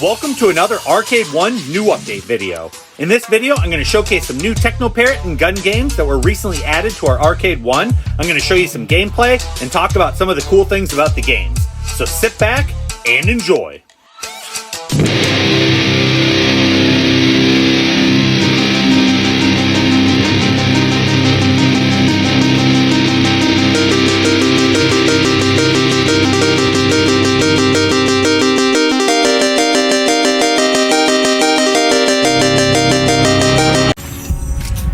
Welcome to another Arcade 1 new update video. In this video, I'm going to showcase some new Teknoparrot and Gun Games that were recently added to our Arcade 1. I'm going to show you some gameplay and talk about some of the cool things about the games. So sit back and enjoy.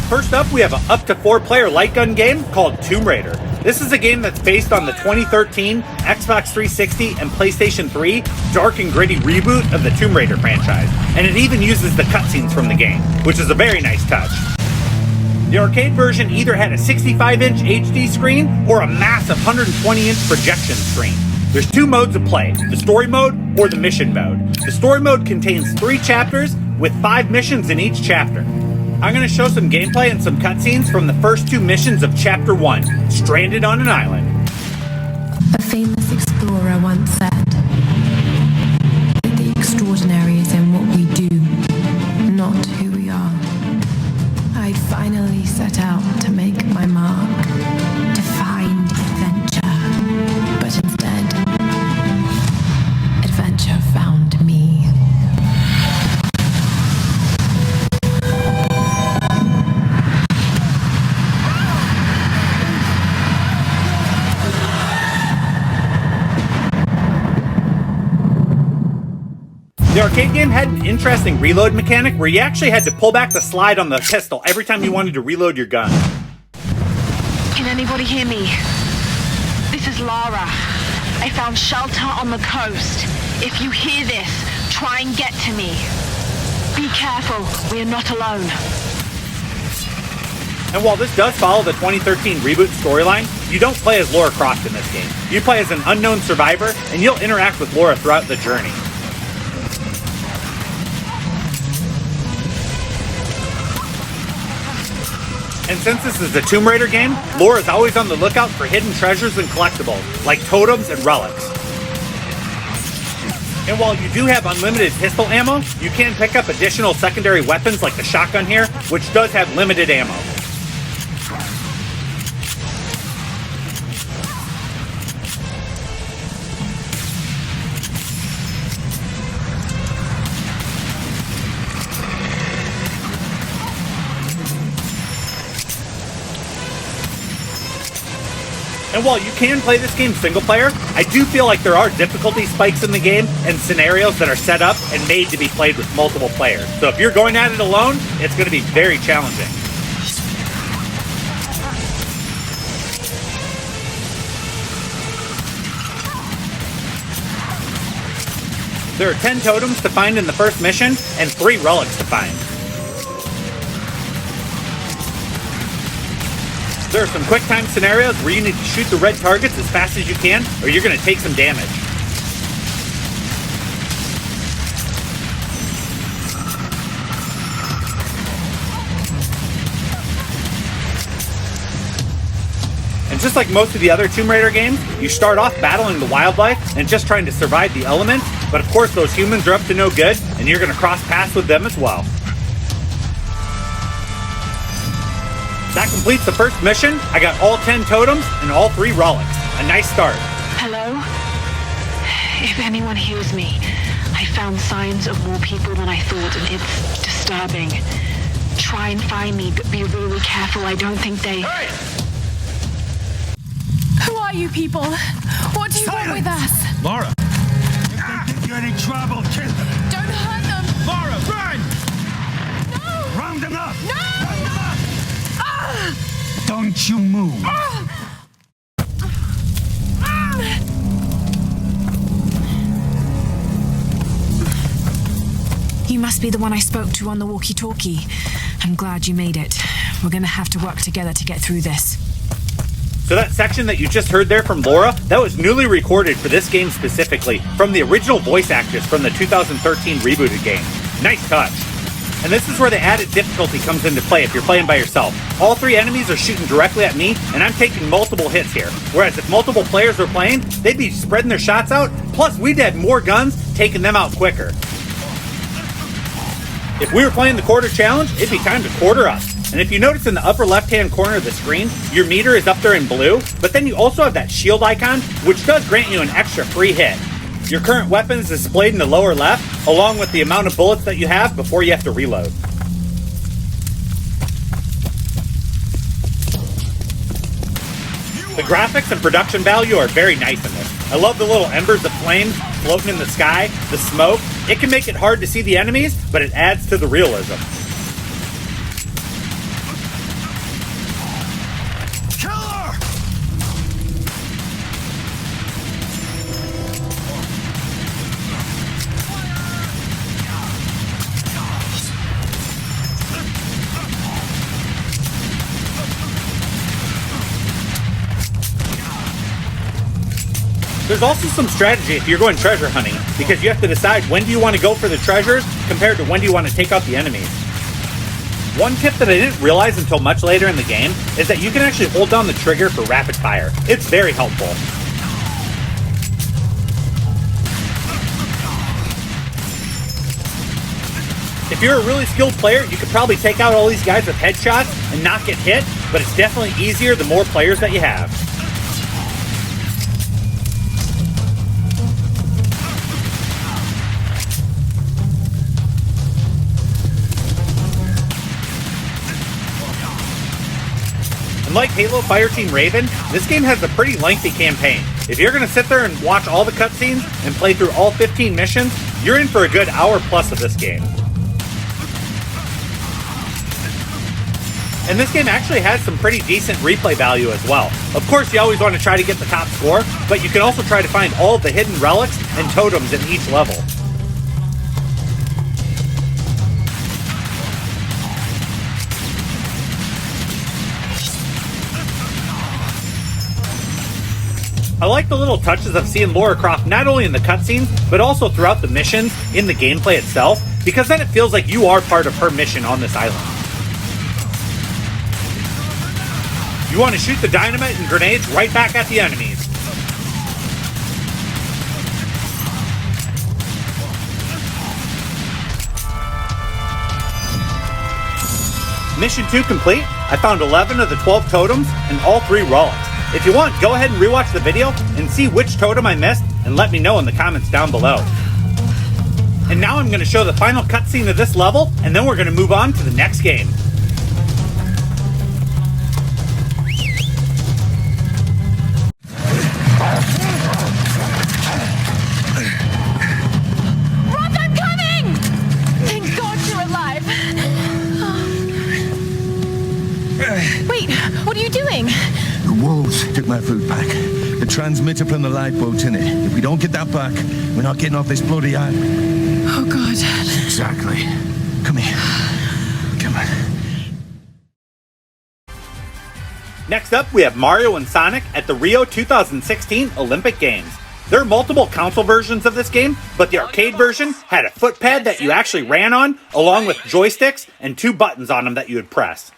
First up, we have an up to 4-player light gun game called Tomb Raider. This is a game that's based on the 2013 Xbox 360 and PlayStation 3 dark and gritty reboot of the Tomb Raider franchise, and it even uses the cutscenes from the game, which is a very nice touch. The arcade version either had a 65-inch HD screen or a massive 120-inch projection screen. There's two modes of play, the story mode or the mission mode. The story mode contains 3 chapters with 5 missions in each chapter. I'm going to show some gameplay and some cutscenes from the first 2 missions of Chapter 1, Stranded on an Island. A famous explorer once said that the extraordinary is in what we do, not who we are. I finally set out to make my mark, to find adventure, but instead, adventure found me. The arcade game had an interesting reload mechanic where you actually had to pull back the slide on the pistol every time you wanted to reload your gun. Can anybody hear me? This is Lara. I found shelter on the coast. If you hear this, try and get to me. Be careful, we are not alone. And while this does follow the 2013 reboot storyline, you don't play as Lara Croft in this game. You play as an unknown survivor, and you'll interact with Lara throughout the journey. And since this is a Tomb Raider game, Lara is always on the lookout for hidden treasures and collectibles, like totems and relics. And while you do have unlimited pistol ammo, you can pick up additional secondary weapons like the shotgun here, which does have limited ammo. And while you can play this game single player, I do feel like there are difficulty spikes in the game and scenarios that are set up and made to be played with multiple players. So if you're going at it alone, it's going to be very challenging. There are 10 totems to find in the first mission and 3 relics to find. There are some quick time scenarios where you need to shoot the red targets as fast as you can, or you're going to take some damage. And just like most of the other Tomb Raider games, you start off battling the wildlife and just trying to survive the elements, but of course those humans are up to no good, and you're going to cross paths with them as well. That completes the first mission. I got all 10 totems and all 3 relics. A nice start. Hello? If anyone hears me, I found signs of more people than I thought, and it's disturbing. Try and find me, but be really careful. I don't think they... Hey! Who are you people? What do you want with us? Lara! If they give you any trouble, kill them! Don't hurt them! Lara, run! No! Round them up! No! Round them up! Don't you move! You must be the one I spoke to on the walkie-talkie. I'm glad you made it. We're gonna have to work together to get through this. So that section that you just heard there from Lara, that was newly recorded for this game specifically, from the original voice actress from the 2013 rebooted game. Nice touch. And this is where the added difficulty comes into play if you're playing by yourself. All 3 enemies are shooting directly at me, and I'm taking multiple hits here. Whereas if multiple players were playing, they'd be spreading their shots out, plus we'd have more guns, taking them out quicker. If we were playing the quarter challenge, it'd be time to quarter up. And if you notice in the upper left-hand corner of the screen, your meter is up there in blue, but then you also have that shield icon, which does grant you an extra free hit. Your current weapon is displayed in the lower left, along with the amount of bullets that you have before you have to reload. The graphics and production value are very nice in this. I love the little embers of flames floating in the sky, the smoke. It can make it hard to see the enemies, but it adds to the realism. There's also some strategy if you're going treasure hunting, because you have to decide when do you want to go for the treasures compared to when do you want to take out the enemies. One tip that I didn't realize until much later in the game is that you can actually hold down the trigger for rapid fire. It's very helpful. If you're a really skilled player, you could probably take out all these guys with headshots and not get hit, but it's definitely easier the more players that you have. And like Halo Fireteam Raven, this game has a pretty lengthy campaign. If you're going to sit there and watch all the cutscenes and play through all 15 missions, you're in for a good hour plus of this game. And this game actually has some pretty decent replay value as well. Of course, you always want to try to get the top score, but you can also try to find all the hidden relics and totems in each level. I like the little touches of seeing Lara Croft not only in the cutscenes, but also throughout the missions in the gameplay itself, because then it feels like you are part of her mission on this island. You want to shoot the dynamite and grenades right back at the enemies. Mission 2 complete. I found 11 of the 12 totems and all 3 relics. If you want, go ahead and rewatch the video and see which totem I missed and let me know in the comments down below. And now I'm going to show the final cutscene of this level, and then we're going to move on to the next game. Rob, I'm coming! Thank God you're alive. Wait, what are you doing? The wolves took my food pack. The transmitter from the lifeboat's in it. If we don't get that back, we're not getting off this bloody island. Oh God. Exactly. Come here. Come on. Next up, we have Mario and Sonic at the Rio 2016 Olympic Games. There are multiple console versions of this game, but the arcade version had a footpad that you actually ran on, along with joysticks and 2 buttons on them that you would press.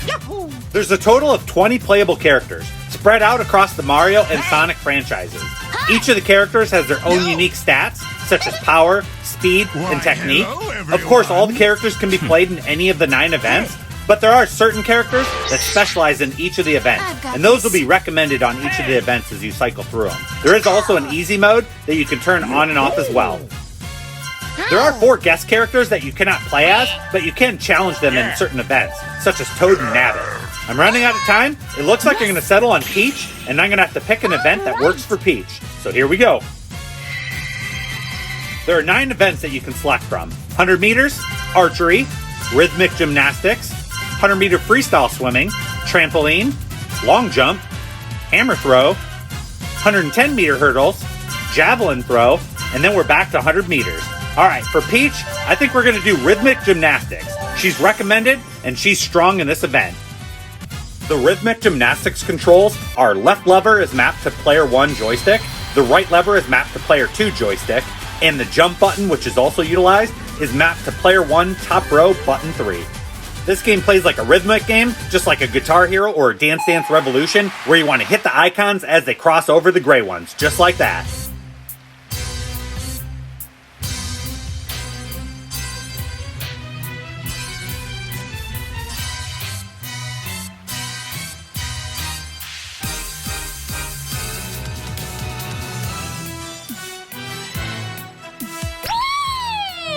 Yahoo! There's a total of 20 playable characters, spread out across the Mario and Sonic franchises. Each of the characters has their own unique stats, such as power, speed, and technique. Of course, all the characters can be played in any of the 9 events, but there are certain characters that specialize in each of the events, and those will be recommended on each of the events as you cycle through them. There is also an easy mode that you can turn on and off as well. There are 4 guest characters that you cannot play as, but you can challenge them in certain events, such as Toad and Nabbit. I'm running out of time. It looks like I'm going to settle on Peach, and I'm going to have to pick an event that works for Peach. So here we go. There are 9 events that you can select from. 100 meters, archery, rhythmic gymnastics, 100 meter freestyle swimming, trampoline, long jump, hammer throw, 110 meter hurdles, javelin throw, and then we're back to 100 meters. Alright, for Peach, I think we're going to do rhythmic gymnastics. She's recommended, and she's strong in this event. The rhythmic gymnastics controls are left lever is mapped to player 1 joystick, the right lever is mapped to player 2 joystick, and the jump button, which is also utilized, is mapped to player 1 top row button 3. This game plays like a rhythmic game, just like a Guitar Hero or a Dance Dance Revolution, where you want to hit the icons as they cross over the gray ones, just like that.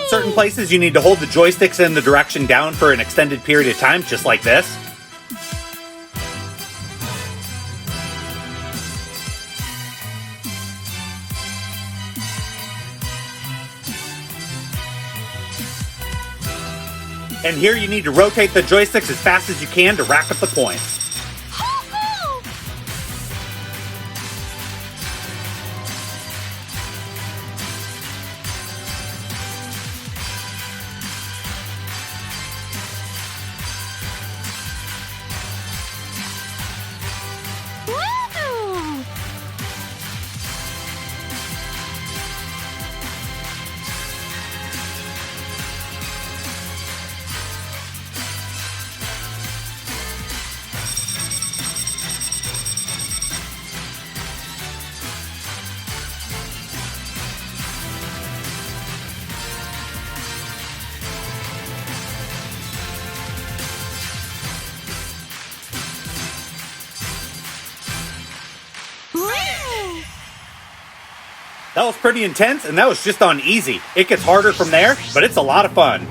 certain places, you need to hold the joysticks in the direction down for an extended period of time, just like this. And here you need to rotate the joysticks as fast as you can to rack up the points. That was pretty intense, and that was just on easy. It gets harder from there, but it's a lot of fun.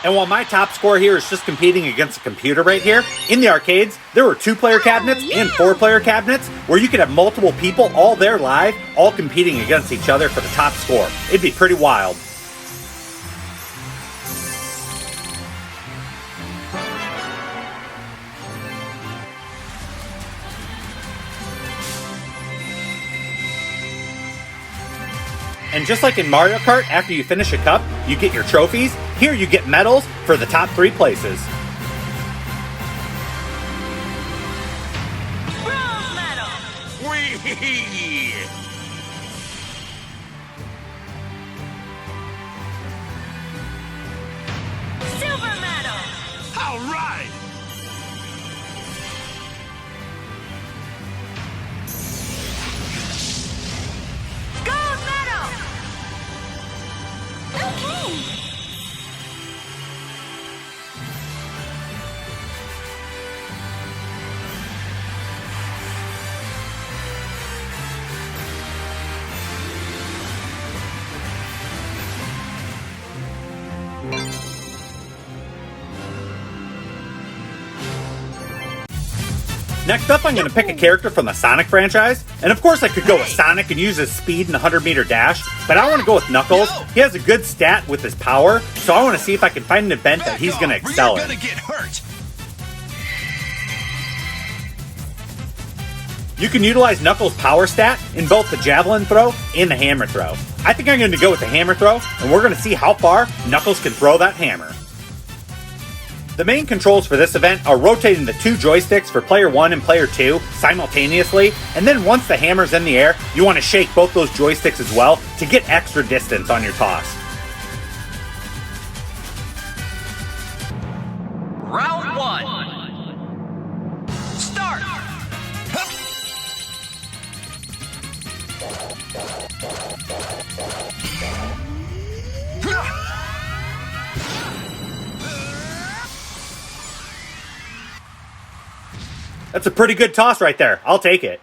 And while my top score here is just competing against a computer right here, in the arcades, there were 2-player cabinets and 4-player cabinets where you could have multiple people all there live, all competing against each other for the top score. It'd be pretty wild. And just like in Mario Kart, after you finish a cup, you get your trophies. Here you get medals for the top 3 places. Bronze medal! Whee! Silver medal! All right! Gold medal! Okay! Next up, I'm going to pick a character from the Sonic franchise. And of course I could go with Sonic and use his speed and 100-meter dash, but I want to go with Knuckles. He has a good stat with his power, so I want to see if I can find an event that he's going to excel in. You're gonna get hurt. You can utilize Knuckles' power stat in both the javelin throw and the hammer throw. I think I'm going to go with the hammer throw, and we're going to see how far Knuckles can throw that hammer. The main controls for this event are rotating the 2 joysticks for player 1 and player 2 simultaneously, and then once the hammer's in the air, you want to shake both those joysticks as well to get extra distance on your toss. Round 1. Start! That's a pretty good toss right there. I'll take it.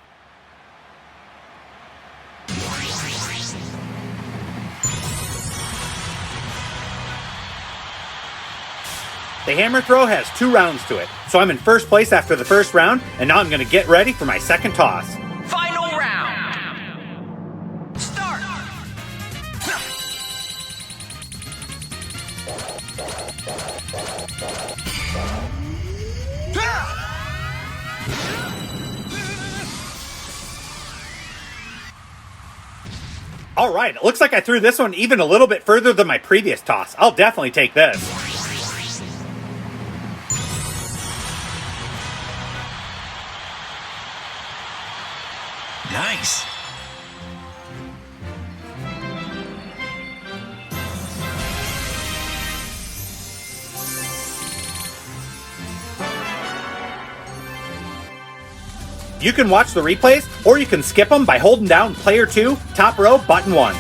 The hammer throw has 2 rounds to it, so I'm in first place after the first round, and now I'm going to get ready for my second toss. Final round! Start! Alright, it looks like I threw this one even a little bit further than my previous toss. I'll definitely take this. Nice. You can watch the replays, or you can skip them by holding down player 2, top row, button 1.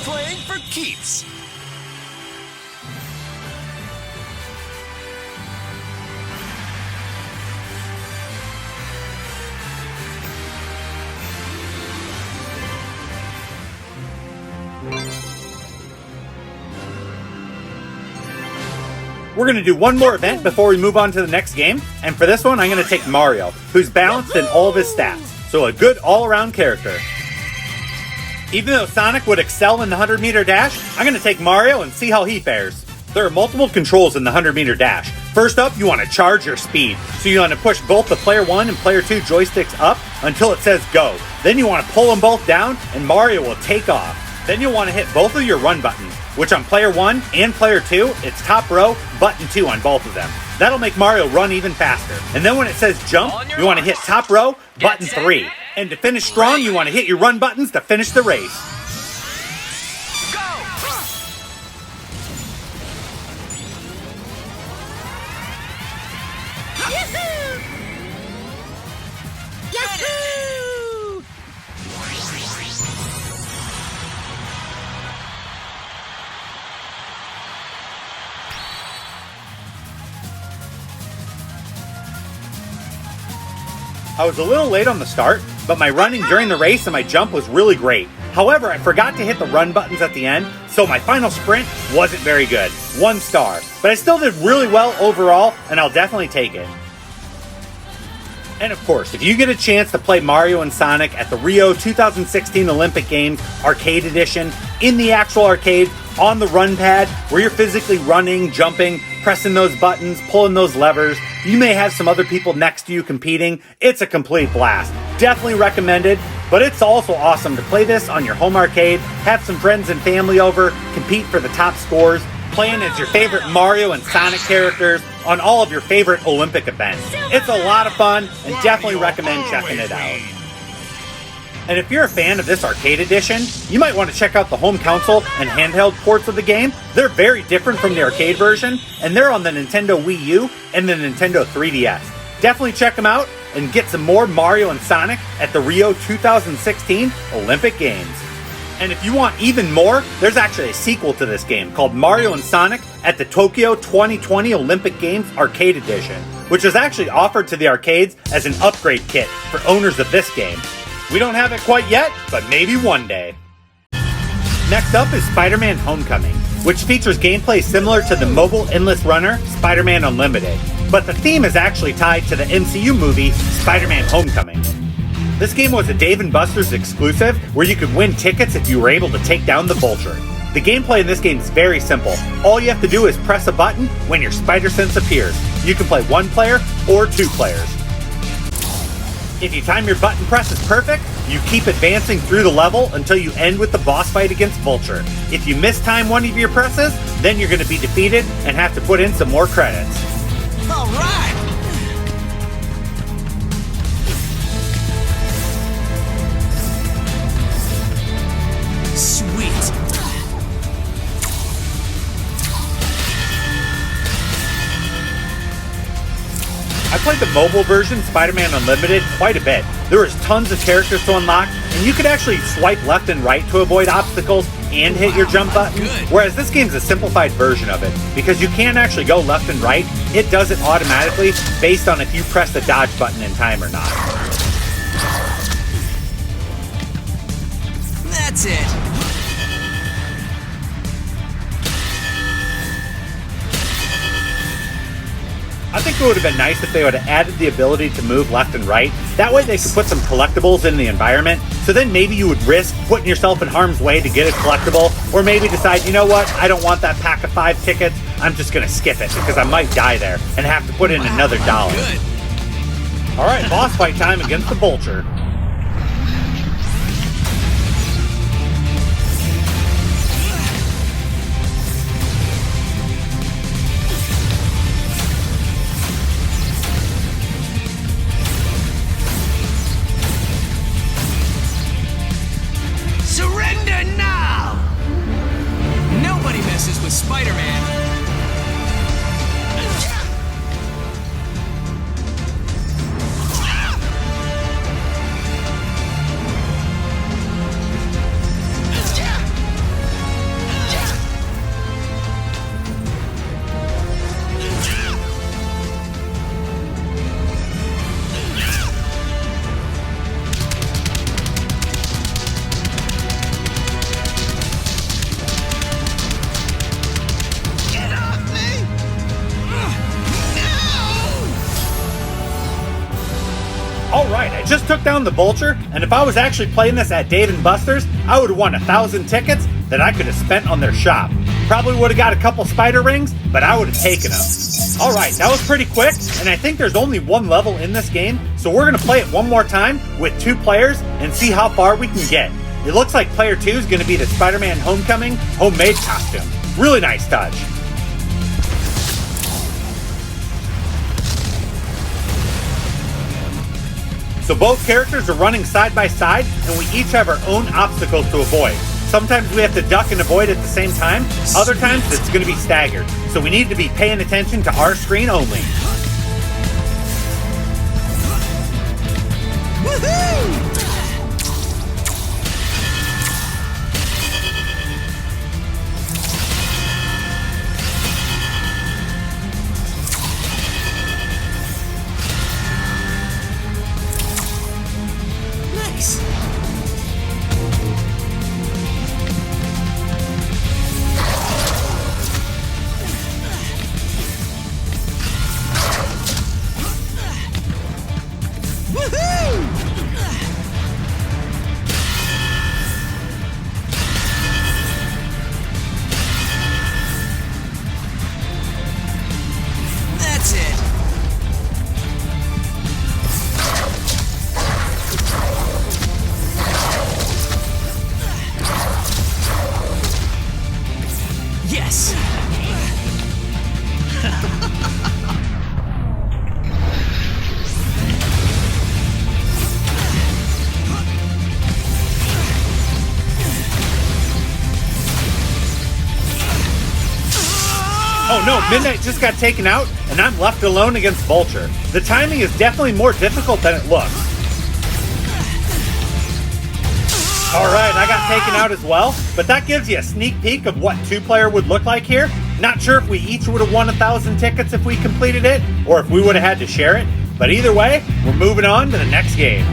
playing for keeps. We're going to do one more event before we move on to the next game, and for this one I'm going to take Mario, who's balanced in all of his stats, so a good all-around character. Even though Sonic would excel in the 100-meter dash, I'm going to take Mario and see how he fares. There are multiple controls in the 100-meter dash. First up, you want to charge your speed, so you want to push both the player 1 and player 2 joysticks up until it says go. Then you want to pull them both down, and Mario will take off. Then you'll want to hit both of your run buttons, which on player 1 and player 2, it's top row, button 2 on both of them. That'll make Mario run even faster. And then when it says jump, you want to hit top row, button 3. And to finish strong, you want to hit your run buttons to finish the race. I was a little late on the start, but my running during the race and my jump was really great. However, I forgot to hit the run buttons at the end, so my final sprint wasn't very good. 1 star. But I still did really well overall, and I'll definitely take it. And of course, if you get a chance to play Mario and Sonic at the Rio 2016 Olympic Games Arcade Edition in the actual arcade on the run pad where you're physically running, jumping, pressing those buttons, pulling those levers, you may have some other people next to you competing. It's a complete blast. Definitely recommended, but it's also awesome to play this on your home arcade, have some friends and family over, compete for the top scores, playing as your favorite Mario and Sonic characters on all of your favorite Olympic events. It's a lot of fun and definitely recommend checking it out. And if you're a fan of this arcade edition, you might want to check out the home console and handheld ports of the game. They're very different from the arcade version, and they're on the Nintendo Wii U and the Nintendo 3DS. Definitely check them out and get some more Mario and Sonic at the Rio 2016 Olympic Games. And if you want even more, there's actually a sequel to this game called Mario and Sonic at the Tokyo 2020 Olympic Games Arcade Edition, which was actually offered to the arcades as an upgrade kit for owners of this game. We don't have it quite yet, but maybe one day. Next up is Spider-Man Homecoming, which features gameplay similar to the mobile endless runner Spider-Man Unlimited, but the theme is actually tied to the MCU movie Spider-Man Homecoming. This game was a Dave & Buster's exclusive where you could win tickets if you were able to take down the Vulture. The gameplay in this game is very simple. All you have to do is press a button when your spider sense appears. You can play 1 player or 2 players. If you time your button presses perfect, you keep advancing through the level until you end with the boss fight against Vulture. If you mistime one of your presses, then you're going to be defeated and have to put in some more credits. All right! Sweet. I played the mobile version, Spider-Man Unlimited, quite a bit. There was tons of characters to unlock, and you could actually swipe left and right to avoid obstacles and hit your jump button, whereas this game's a simplified version of it, because you can't actually go left and right. It does it automatically based on if you press the dodge button in time or not. That's it. I think it would have been nice if they would have added the ability to move left and right. That way they could put some collectibles in the environment, so then maybe you would risk putting yourself in harm's way to get a collectible, or maybe decide, you know what, I don't want that pack of 5 tickets, I'm just going to skip it because I might die there and have to put in another $1. Alright, boss fight time against the Vulture. With Spider-Man. just took down the Vulture, and if I was actually playing this at Dave & Buster's, I would have won 1,000 tickets that I could have spent on their shop. Probably would have got a couple spider rings, but I would have taken them. Alright, that was pretty quick, and I think there's only one level in this game, so we're going to play it one more time with 2 players and see how far we can get. It looks like player 2 is going to be the Spider-Man Homecoming homemade costume. Really nice touch. So both characters are running side by side, and we each have our own obstacles to avoid. Sometimes we have to duck and avoid at the same time, other times it's going to be staggered. So we need to be paying attention to our screen only. Woohoo! Nice. That's it. Yes. Oh no, Midnight just got taken out, and I'm left alone against Vulture. The timing is definitely more difficult than it looks. Alright, I got taken out as well, but that gives you a sneak peek of what 2-player would look like here. Not sure if we each would have won 1,000 tickets if we completed it, or if we would have had to share it, but either way, we're moving on to the next game.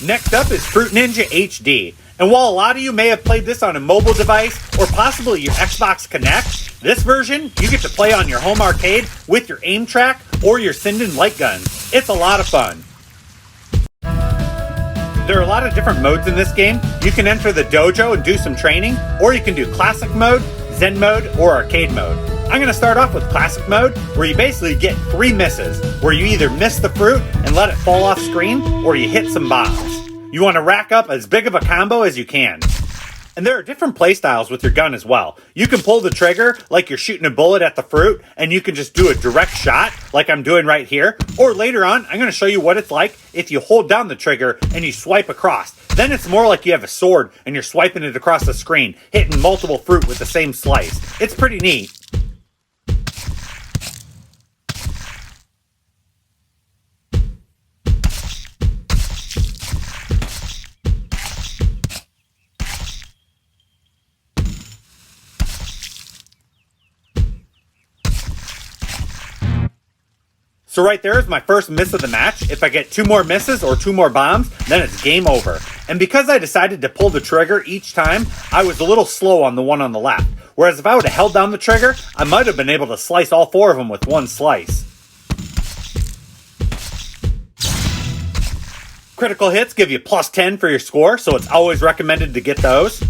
Next up is Fruit Ninja HD. And while a lot of you may have played this on a mobile device or possibly your Xbox Kinect, this version you get to play on your home arcade with your aim track or your Sinden light guns. It's a lot of fun. There are a lot of different modes in this game. You can enter the dojo and do some training, or you can do classic mode, Zen mode, or arcade mode. I'm going to start off with classic mode, where you basically get 3 misses, where you either miss the fruit and let it fall off screen, or you hit some bombs. You want to rack up as big of a combo as you can. And there are different playstyles with your gun as well. You can pull the trigger like you're shooting a bullet at the fruit, and you can just do a direct shot like I'm doing right here. Or later on, I'm going to show you what it's like if you hold down the trigger and you swipe across. Then it's more like you have a sword and you're swiping it across the screen, hitting multiple fruit with the same slice. It's pretty neat. So right there is my first miss of the match. If I get 2 more misses or 2 more bombs, then it's game over. And because I decided to pull the trigger each time, I was a little slow on the one on the left. Whereas if I would have held down the trigger, I might have been able to slice all 4 of them with one slice. Critical hits give you plus 10 for your score, so it's always recommended to get those.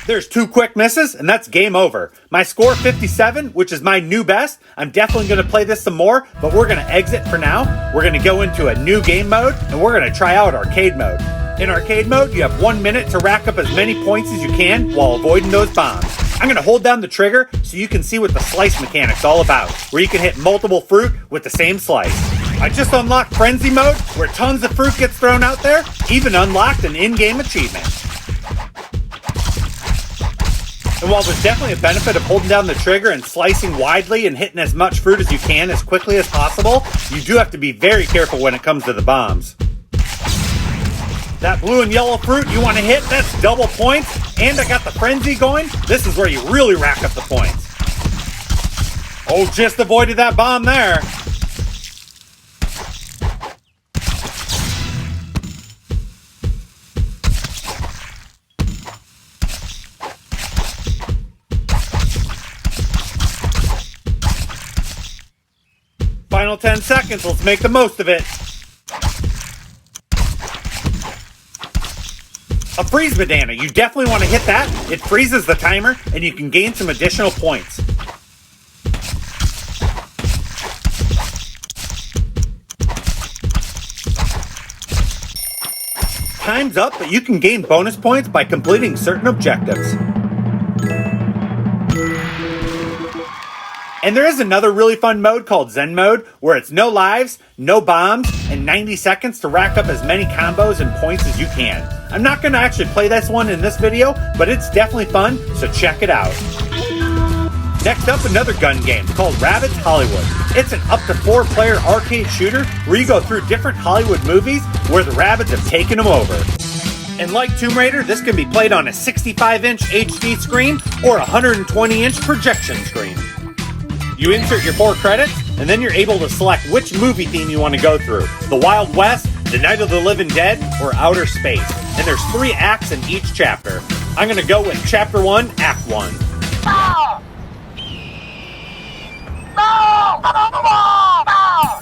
There's 2 quick misses, and that's game over. My score 57, which is my new best. I'm definitely going to play this some more, but we're going to exit for now. We're going to go into a new game mode, and we're going to try out arcade mode. In arcade mode, you have 1 minute to rack up as many points as you can while avoiding those bombs. I'm going to hold down the trigger so you can see what the slice mechanic's all about, where you can hit multiple fruit with the same slice. I just unlocked Frenzy mode, where tons of fruit gets thrown out there, even unlocked an in-game achievement. And while there's definitely a benefit of holding down the trigger and slicing widely and hitting as much fruit as you can as quickly as possible, you do have to be very careful when it comes to the bombs. That blue and yellow fruit you want to hit, that's double points, and I got the frenzy going. This is where you really rack up the points. Oh, just avoided that bomb there. Final 10 seconds, let's make the most of it. A freeze banana, you definitely want to hit that. It freezes the timer and you can gain some additional points. Time's up, but you can gain bonus points by completing certain objectives. And there is another really fun mode called Zen mode, where it's no lives, no bombs, and 90 seconds to rack up as many combos and points as you can. I'm not going to actually play this one in this video, but it's definitely fun, so check it out. Next up, another gun game called Rabbids Hollywood. It's an up to 4-player arcade shooter where you go through different Hollywood movies where the Rabbids have taken them over. And like Tomb Raider, this can be played on a 65-inch HD screen or a 120-inch projection screen. You insert your 4 credits, and then you're able to select which movie theme you want to go through. The Wild West, The Night of the Living Dead, or Outer Space. And there's 3 acts in each chapter. I'm going to go with Chapter 1, Act 1. No! No! No! No!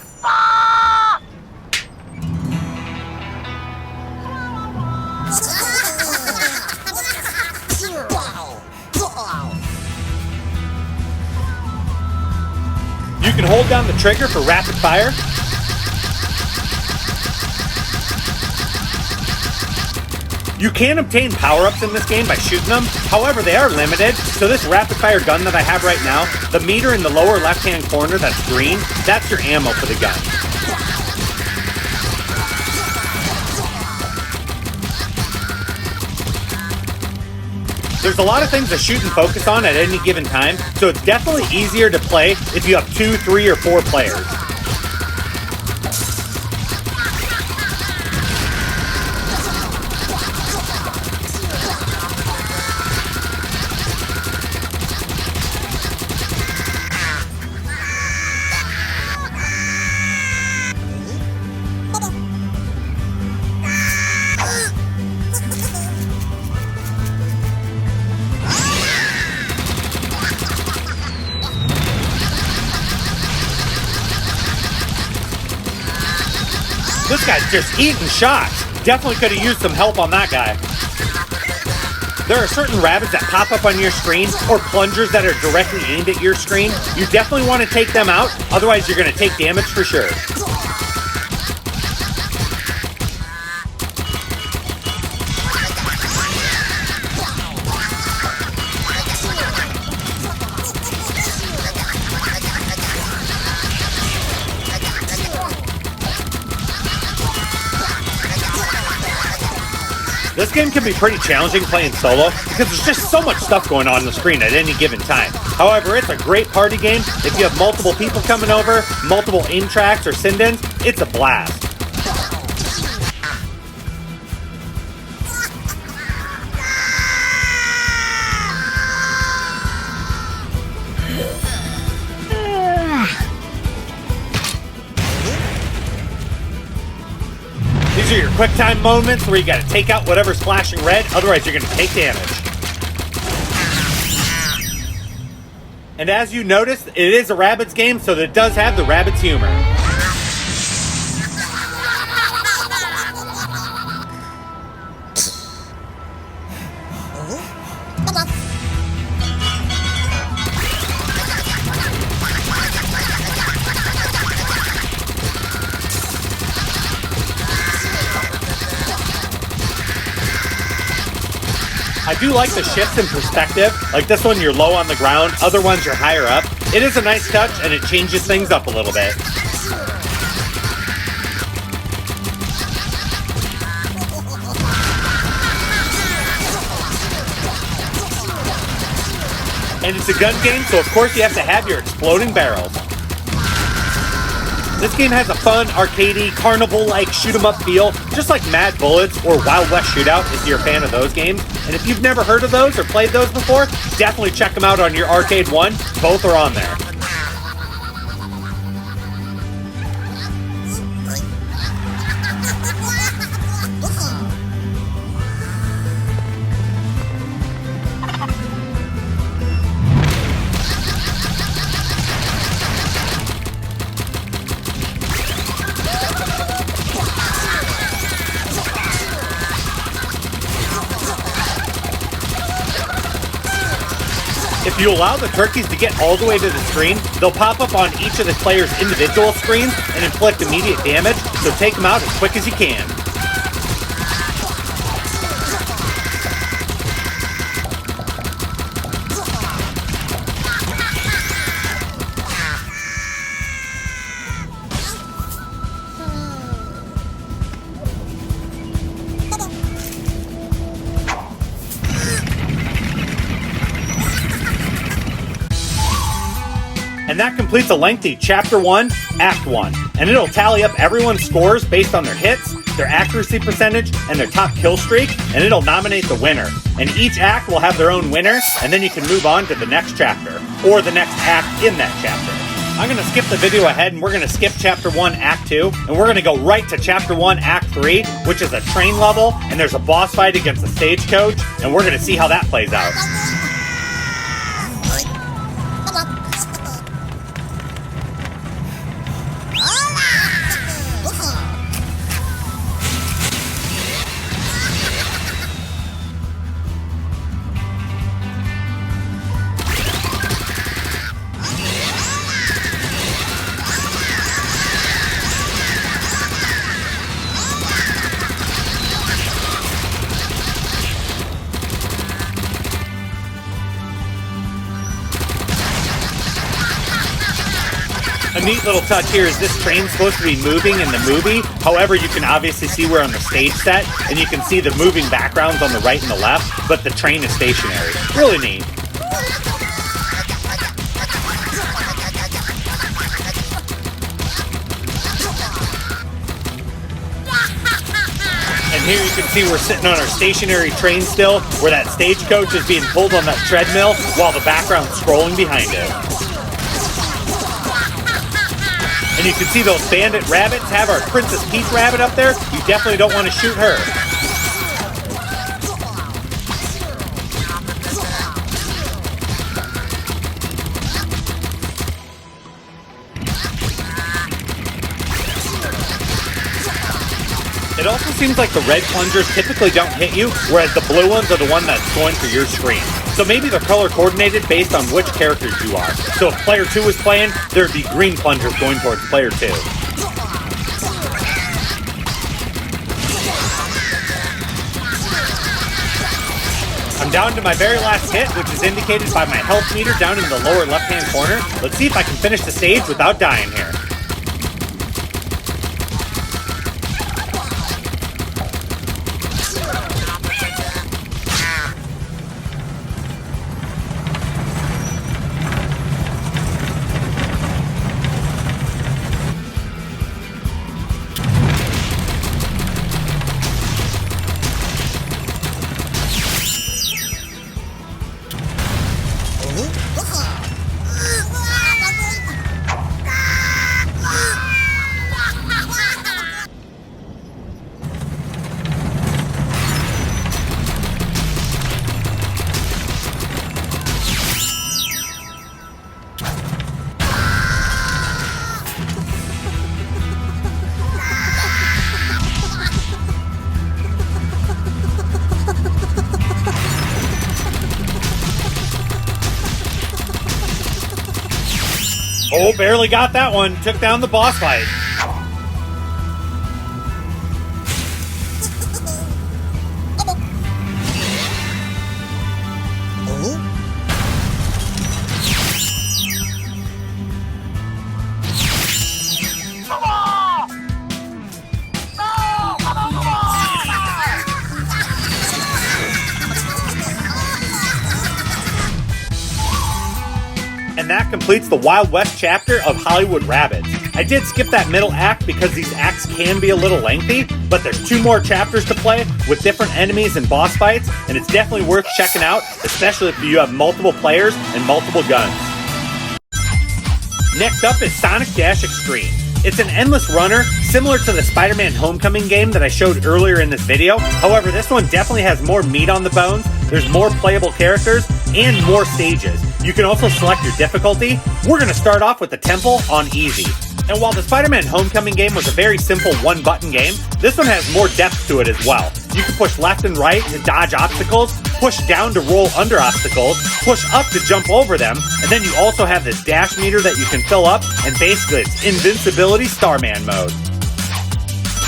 You can hold down the trigger for rapid fire. You can obtain power-ups in this game by shooting them, however they are limited, so this rapid fire gun that I have right now, the meter in the lower left-hand corner that's green, that's your ammo for the gun. There's a lot of things to shoot and focus on at any given time, so it's definitely easier to play if you have 2, 3, or 4 players. This guy's just eating shots. Definitely could have used some help on that guy. There are certain rabbits that pop up on your screen or plungers that are directly aimed at your screen. You definitely want to take them out, otherwise you're going to take damage for sure. This game can be pretty challenging playing solo because there's just so much stuff going on the screen at any given time. However, it's a great party game. If you have multiple people coming over, multiple aim tracks or send-ins, it's a blast. These are your quick time moments where you gotta take out whatever's flashing red, otherwise you're gonna take damage. And as you noticed, it is a Rabbids game, so it does have the Rabbids humor. I do like the shifts in perspective. Like this one, you're low on the ground. Other ones, you're higher up. It is a nice touch, and it changes things up a little bit. And it's a gun game, so of course you have to have your exploding barrels. This game has a fun, arcadey, carnival-like shoot-'em-up feel, just like Mad Bullets or Wild West Shootout if you're a fan of those games. And if you've never heard of those or played those before, definitely check them out on your Arcade One. Both are on there. you allow the turkeys to get all the way to the screen, they'll pop up on each of the player's individual screens and inflict immediate damage, so take them out as quick as you can. And that completes a lengthy Chapter 1, Act 1. And it'll tally up everyone's scores based on their hits, their accuracy percentage, and their top kill streak, and it'll nominate the winner. And each act will have their own winner, and then you can move on to the next chapter, or the next act in that chapter. I'm going to skip the video ahead, and we're going to skip Chapter 1, Act 2, and we're going to go right to Chapter 1, Act 3, which is a train level, and there's a boss fight against a stagecoach, and we're going to see how that plays out. A neat little touch here is this train's supposed to be moving in the movie. However, you can obviously see we're on the stage set, and you can see the moving backgrounds on the right and the left, but the train is stationary. Really neat. And here you can see we're sitting on our stationary train still, where that stagecoach is being pulled on that treadmill while the background's scrolling behind it. And you can see those bandit rabbits have our Princess Peach rabbit up there. You definitely don't want to shoot her. It also seems like the red plungers typically don't hit you, whereas the blue ones are the one that's going for your screen. So maybe they're color coordinated based on which characters you are. So if player 2 is playing, there'd be green plungers going towards player 2. I'm down to my very last hit, which is indicated by my health meter down in the lower left-hand corner. Let's see if I can finish the stage without dying here. Oh, barely got that one. Took down the boss fight. And that completes the Wild West chapter of Hollywood Rabbids. I did skip that middle act because these acts can be a little lengthy, but there's 2 more chapters to play with different enemies and boss fights, and it's definitely worth checking out, especially if you have multiple players and multiple guns. Next up is Sonic Dash Extreme. It's an endless runner, similar to the Spider-Man Homecoming game that I showed earlier in this video. However, this one definitely has more meat on the bones, there's more playable characters, and more stages. You can also select your difficulty. We're going to start off with the temple on easy. And while the Spider-Man Homecoming game was a very simple one-button game, this one has more depth to it as well. You can push left and right to dodge obstacles, push down to roll under obstacles, push up to jump over them, and then you also have this dash meter that you can fill up, and basically it's Invincibility Starman mode.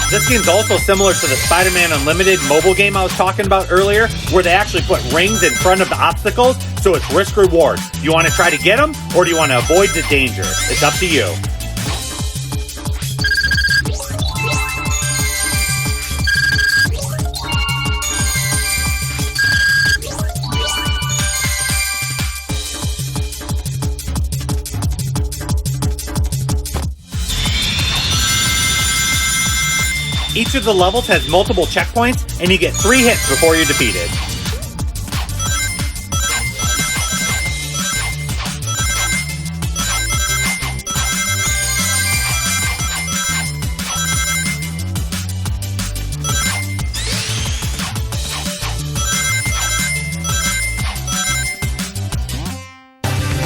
This game's also similar to the Spider-Man Unlimited mobile game I was talking about earlier, where they actually put rings in front of the obstacles, so it's risk-reward. You want to try to get them, or do you want to avoid the danger? It's up to you. Each of the levels has multiple checkpoints, and you get 3 hits before you're defeated.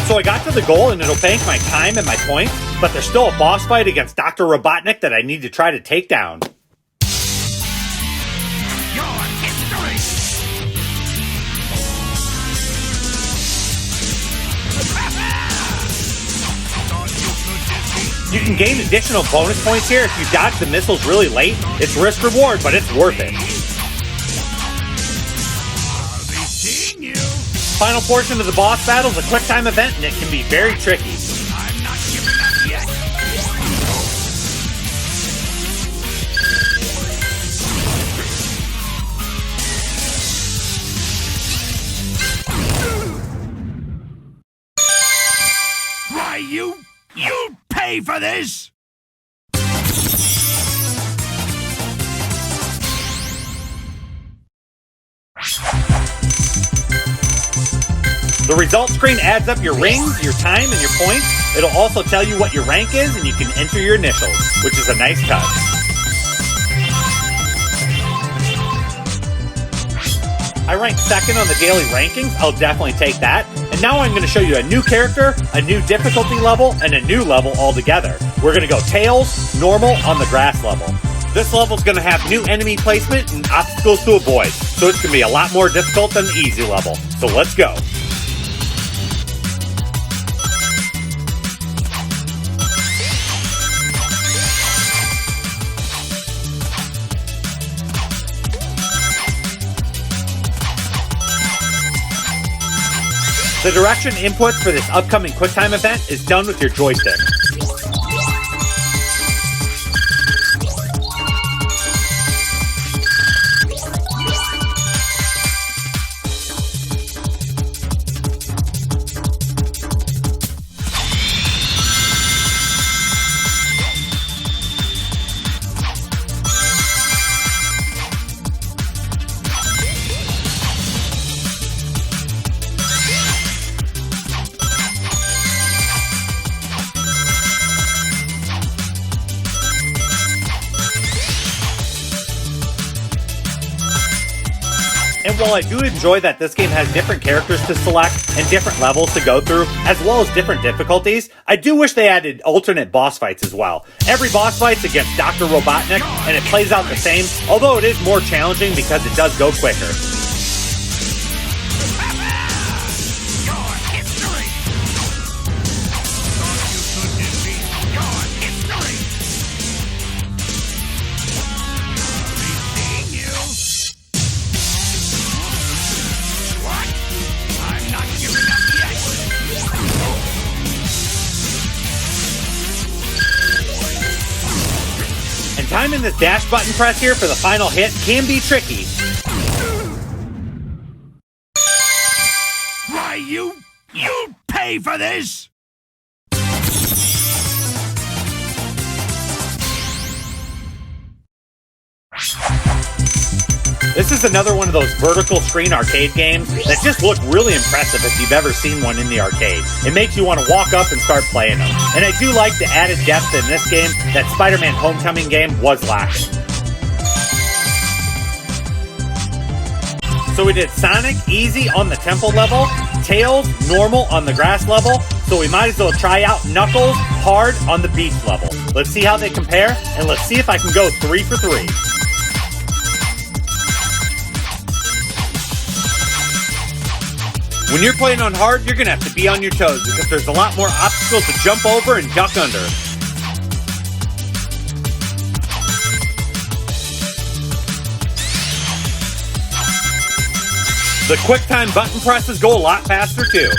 So I got to the goal, and it'll bank my time and my points, but there's still a boss fight against Dr. Robotnik that I need to try to take down. You can gain additional bonus points here if you dodge the missiles really late. It's risk reward, but it's worth it. Final portion of the boss battle is a quick time event, and it can be very tricky. I'm not giving up yet. Why, you pay for this? The result screen adds up your rings, your time, and your points. It'll also tell you what your rank is, and you can enter your initials, which is a nice touch. I ranked second on the daily rankings. I'll definitely take that. And now I'm going to show you a new character, a new difficulty level, and a new level altogether. We're going to go Tails, normal, on the grass level. This level is going to have new enemy placement and obstacles to avoid, so it's going to be a lot more difficult than the easy level. So let's go. The direction input for this upcoming QuickTime event is done with your joystick. And while I do enjoy that this game has different characters to select and different levels to go through, as well as different difficulties, I do wish they added alternate boss fights as well. Every boss fight's against Dr. Robotnik, and it plays out the same, although it is more challenging because it does go quicker. Timing this dash button press here for the final hit can be tricky. Why, you pay for this? This is another one of those vertical screen arcade games that just look really impressive if you've ever seen one in the arcade. It makes you want to walk up and start playing them. And I do like the added depth in this game that Spider-Man Homecoming game was lacking. So we did Sonic, easy on the temple level, Tails, normal on the grass level, so we might as well try out Knuckles, hard on the beast level. Let's see how they compare, and let's see if I can go 3 for 3. When you're playing on hard, you're gonna have to be on your toes because there's a lot more obstacles to jump over and duck under. The QuickTime button presses go a lot faster too.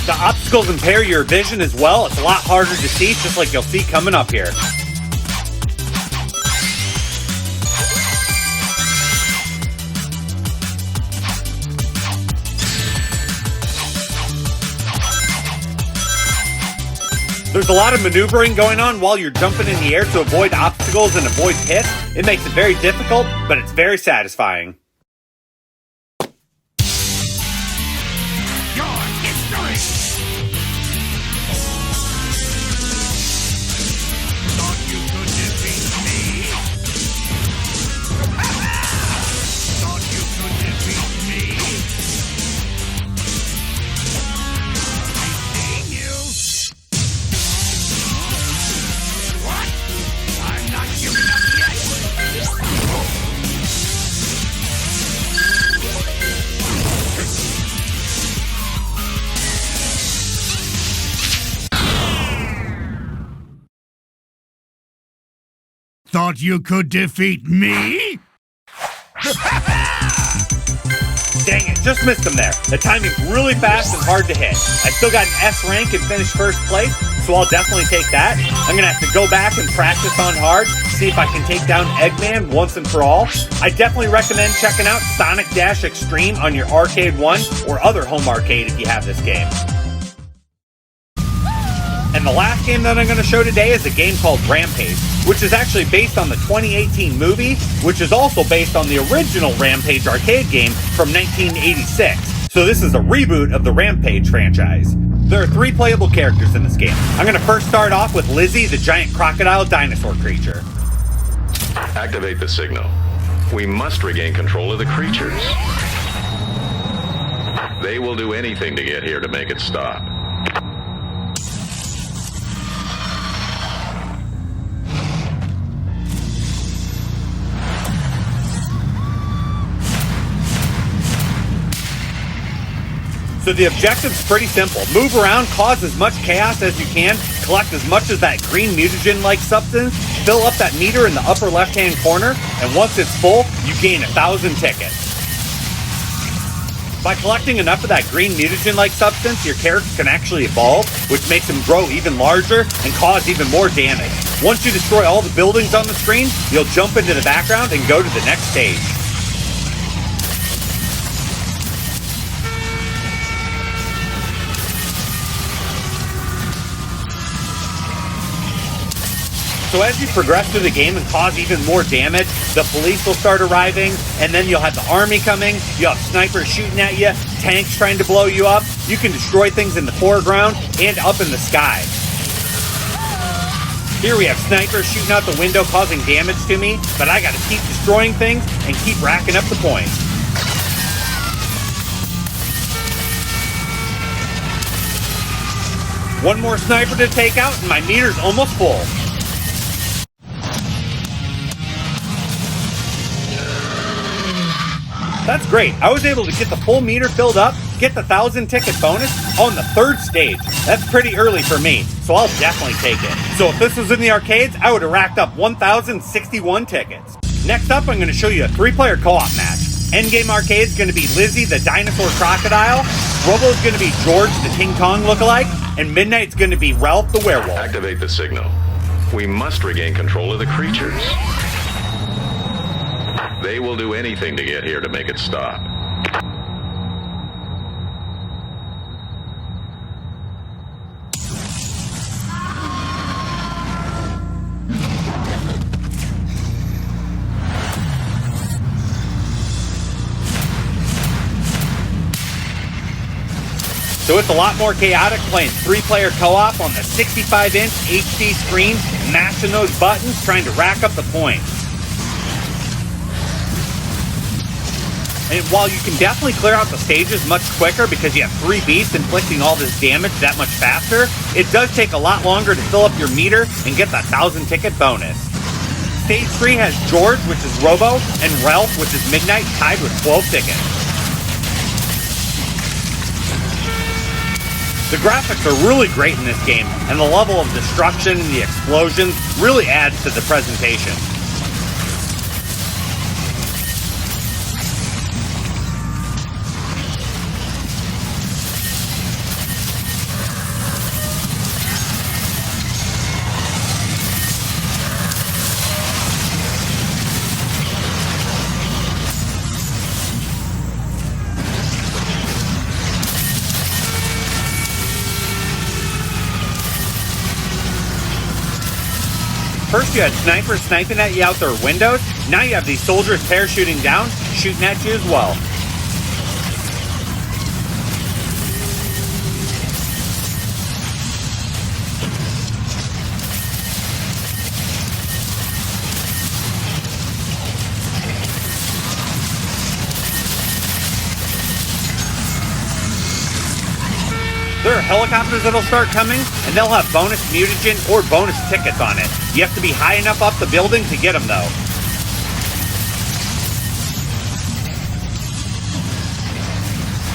The obstacles impair your vision as well. It's a lot harder to see, just like you'll see coming up here. There's a lot of maneuvering going on while you're jumping in the air to avoid obstacles and avoid pits. It makes it very difficult, but it's very satisfying. Your history! Thought you could defeat me? Thought you could defeat me? I've seen you! What? I'm not giving up yet! Thought you could defeat me? Dang it, just missed him there. The timing's really fast and hard to hit. I still got an S rank and finished first place, so I'll definitely take that. I'm gonna have to go back and practice on hard, see if I can take down Eggman once and for all. I definitely recommend checking out Sonic Dash Extreme on your Arcade 1 or other home arcade if you have this game. And the last game that I'm going to show today is a game called Rampage, which is actually based on the 2018 movie, which is also based on the original Rampage arcade game from 1986. So this is a reboot of the Rampage franchise. There are 3 playable characters in this game. I'm going to first start off with Lizzie, the giant crocodile dinosaur creature. Activate the signal. We must regain control of the creatures. They will do anything to get here to make it stop. So the objective's pretty simple. Move around, cause as much chaos as you can, collect as much of that green mutagen-like substance, fill up that meter in the upper left-hand corner, and once it's full, you gain 1,000 tickets. By collecting enough of that green mutagen-like substance, your character can actually evolve, which makes them grow even larger and cause even more damage. Once you destroy all the buildings on the screen, you'll jump into the background and go to the next stage. So as you progress through the game and cause even more damage, the police will start arriving, and then you'll have the army coming, you'll have snipers shooting at you, tanks trying to blow you up, you can destroy things in the foreground and up in the sky. Here we have snipers shooting out the window causing damage to me, but I gotta keep destroying things and keep racking up the points. One more sniper to take out and my meter's almost full. That's great. I was able to get the full meter filled up, get the 1,000 ticket bonus on the 3rd stage. That's pretty early for me, so I'll definitely take it. So if this was in the arcades, I would have racked up 1,061 tickets. Next up, I'm going to show you a 3-player co-op match. Endgame arcade's going to be Lizzie, the dinosaur crocodile. Robo's going to be George, the King Kong lookalike. And Midnight's going to be Ralph, the werewolf. Activate the signal. We must regain control of the creatures. They will do anything to get here to make it stop. so it's a lot more chaotic playing 3-player co-op on the 65-inch HD screen, mashing those buttons, trying to rack up the points. And while you can definitely clear out the stages much quicker because you have 3 beasts inflicting all this damage that much faster, it does take a lot longer to fill up your meter and get that 1,000 ticket bonus. Stage 3 has George, which is Robo, and Ralph, which is Midnight, tied with 12 tickets. The graphics are really great in this game, and the level of destruction and the explosions really adds to the presentation. First you had snipers sniping at you out their windows, now you have these soldiers parachuting down, shooting at you as well. There are helicopters that'll start coming, and they'll have bonus mutagen or bonus tickets on it. You have to be high enough up the building to get them though.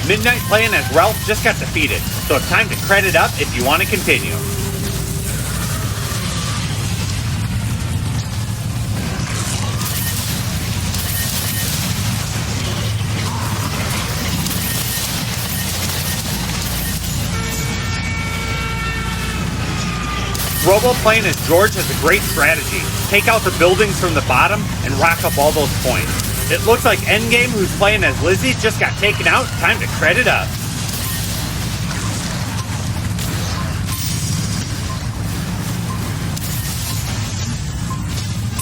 Midnight playing as Ralph just got defeated, so it's time to credit up if you want to continue. Robo playing as George has a great strategy. Take out the buildings from the bottom and rack up all those points. It looks like Endgame, who's playing as Lizzie, just got taken out. Time to credit up.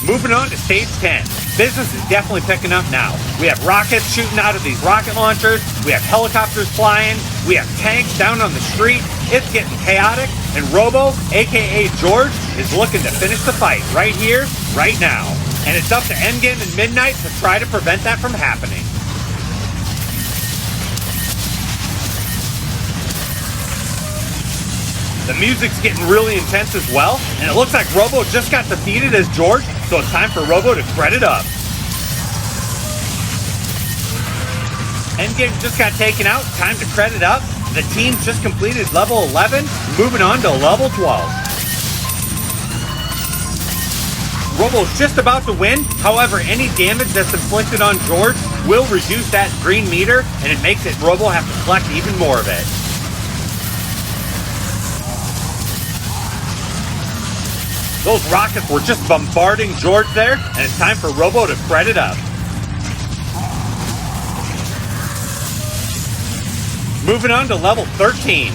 Moving on to stage 10. Business is definitely picking up now. We have rockets shooting out of these rocket launchers. We have helicopters flying. We have tanks down on the street. It's getting chaotic. And Robo, aka George, is looking to finish the fight right here, right now. And it's up to Endgame and Midnight to try to prevent that from happening. The music's getting really intense as well, and it looks like Robo just got defeated as George, so it's time for Robo to credit up. Endgame just got taken out, time to credit up. The team just completed level 11, moving on to level 12. Robo's just about to win, however any damage that's inflicted on George will reduce that green meter, and it makes it Robo have to collect even more of it. Those rockets were just bombarding George there, and it's time for Robo to credit up. Moving on to level 13.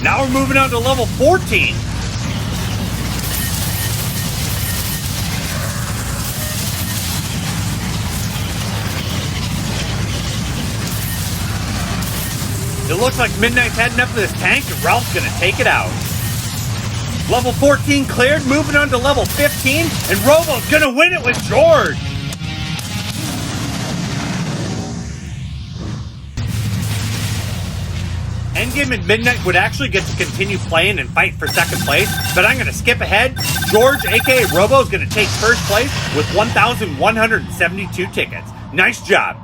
Now we're moving on to level 14. It looks like Midnight's heading up to this tank and Ralph's gonna take it out. Level 14 cleared, moving on to level 15, and Robo's gonna win it with George! Endgame and Midnight would actually get to continue playing and fight for second place, but I'm gonna skip ahead. George, aka Robo, is gonna take first place with 1,172 tickets. Nice job!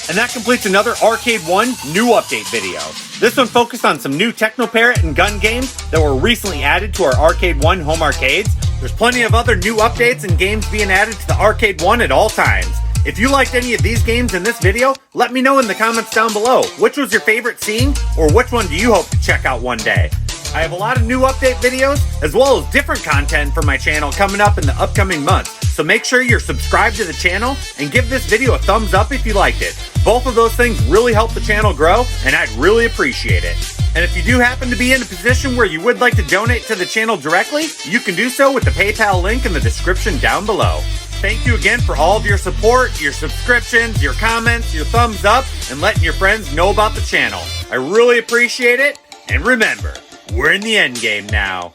And that completes another Arcade 1 new update video. This one focused on some new Teknoparrot and Gun Games that were recently added to our Arcade 1 home arcades. There's plenty of other new updates and games being added to the Arcade 1 at all times. If you liked any of these games in this video, let me know in the comments down below. Which was your favorite scene, or which one do you hope to check out one day? I have a lot of new update videos, as well as different content for my channel coming up in the upcoming months. So make sure you're subscribed to the channel and give this video a thumbs up if you liked it. Both of those things really help the channel grow, and I'd really appreciate it. And if you do happen to be in a position where you would like to donate to the channel directly, you can do so with the PayPal link in the description down below. Thank you again for all of your support, your subscriptions, your comments, your thumbs up, and letting your friends know about the channel. I really appreciate it, and remember, we're in the endgame now.